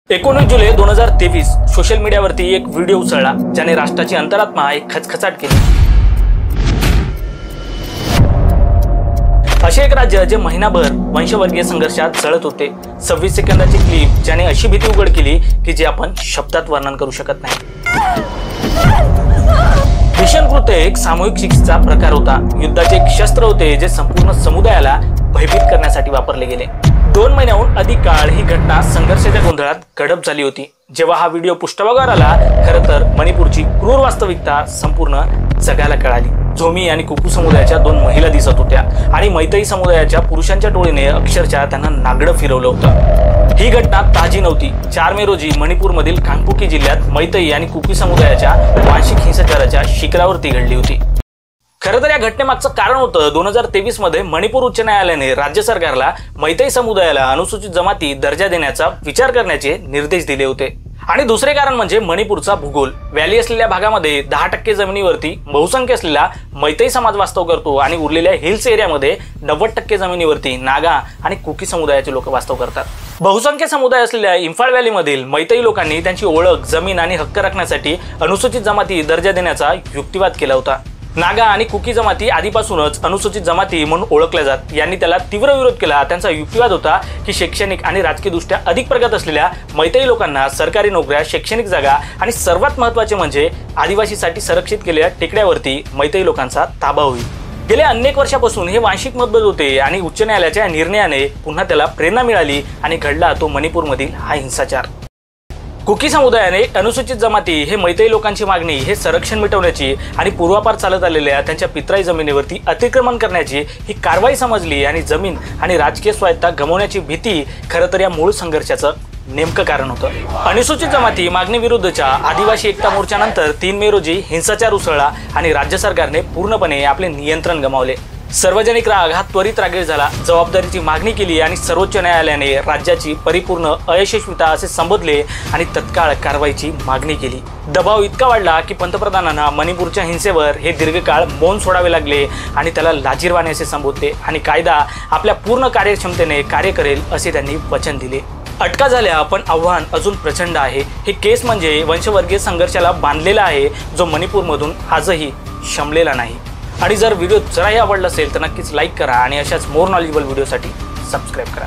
19 जुलै 2023 social मीडियावरती एक video उसळला ज्याने राष्ट्राची अंतरात्मा एक खचखचाट केली। असे एक राज्य जे महिनाभर वंशवर्गीय संघर्षात जळत होते। 26 सेकंदाची क्लिप ज्याने अशी भीती उघड केली की जे आपण शब्दात वर्णन करू शकत नाही। भीषण कृत्य एक सामूहिक शिक्षेचा प्रकार होता। युद्धाचे एक शस्त्र होते जे संपूर्ण समुदायाला भयभीत करण्यासाठी वापरले गेले। 2 महिन्याहून अधिक काळ ही घटना संघर्षाच्या गोंधळात गडप झाली होती। जेव्हा हा व्हिडिओ पृष्ठभागावर आला, खरं तर मणिपूरची क्रूर वास्तविकता संपूर्ण जगाला कळाली। झोमी आणि कुकू समुदायाच्या 2 महिला दिसत होत्या आणि मैतई समुदायाच्या पुरुषांच्या टोळीने अक्षरशः त्यांना नागडं फिरवलं होतं। ही घटना ताजी नव्हती। 4 मे रोजी मणिपूरमधील कांगपुकी जिल्ह्यात मैतई आणि कुकी समुदायाच्या वार्षिक हिंसाचाराच्या शिखरावरती घडली होती। खरं तर या घटनेमागचं कारण होतं 2023 मध्ये मणिपूर उच्च न्यायालयाने राज्य सरकारला मैतई समुदायाला अनुसूचित जमाती दर्जा देण्याचा विचार करण्याचे निर्देश दिले होते। आणि दुसरे कारण म्हणजे मणिपूरचा भूगोल। व्हॅली असलेल्या भागामध्ये 10% जमिनीवरती बहुसंख्य असलेला मैतई समाज वास्तव करतो आणि उरलेल्या हिल्स एरियामध्ये 90% जमिनीवरती नागा आणि कुकी समुदायाचे लोक वास्तव करतात। बहुसंख्य समुदाय असलेल्या इम्फाळ व्हॅलीमधील मैतई लोकांनी त्यांची ओळख, जमीन आणि हक्क राखण्यासाठी अनुसूचित जमाती दर्जा देण्याचा युक्तिवाद केला होता। नागा आणि कुकी जमाती आधीपासूनच अनुसूचित जमाती म्हणून ओळखल्या जात। यांनी त्याला तीव्र विरोध केला। त्यांचा युक्तिवाद होता की शैक्षणिक आणि राजकीयदृष्ट्या अधिक प्रगत असलेल्या मैतई लोकांना सरकारी नोकऱ्या, शैक्षणिक जागा आणि सर्वात महत्त्वाचे म्हणजे आदिवासीसाठी संरक्षित केलेल्या टेकड्यावरती मैतई लोकांचा ताबा होईल। गेल्या अनेक वर्षापासून हे वांशिक मतभेद होते आणि उच्च न्यायालयाच्या निर्णयाने पुन्हा त्याला प्रेरणा मिळाली आणि घडला तो मणिपूरमधील हा हिंसाचार। कुकी समुदायाने अनुसूचित जमाती हे मैतई लोकांची मागणी हे संरक्षण मिटवण्याची आणि पूर्वापार चालत आलेल्या त्यांच्या पितराई जमिनीवरती अतिक्रमण करण्याची ही कारवाई समजली आणि जमीन आणि राजकीय स्वायत्ता गमावण्याची भीती खरं तर या मूळ संघर्षाचं नेमकं कारण होतं। अनुसूचित जमाती मागणी विरुद्धच्या आदिवासी एकता मोर्चानंतर 3 मे रोजी हिंसाचार उसळला आणि राज्य सरकारने पूर्णपणे आपले नियंत्रण गमावले। सार्वजनिक राग हा त्वरित रागीट झाला। जबाबदारीची मागणी केली आणि सर्वोच्च न्यायालयाने राज्याची परिपूर्ण अयशस्वीता असे संबोधले आणि तत्काळ कारवाईची मागणी केली। दबाव इतका वाढला की पंतप्रधानांना मणिपूरच्या हिंसेवर हे दीर्घकाळ मौन सोडावे लागले आणि त्याला लाजिरवाणे असे संबोधले आणि कायदा आपल्या पूर्ण कार्यक्षमतेने कार्य करेल असे त्यांनी वचन दिले। अटका झाल्या पण आव्हान अजून प्रचंड आहे। हे केस म्हणजे वंशवर्गीय संघर्षाला बांधलेला आहे जो मणिपूरमधून आजही शमलेला नाही। आणि जर व्हिडिओ जराही आवडला असेल तर नक्कीच लाईक करा आणि अशाच मोर नॉलेजेबल व्हिडिओसाठी सबस्क्राइब करा।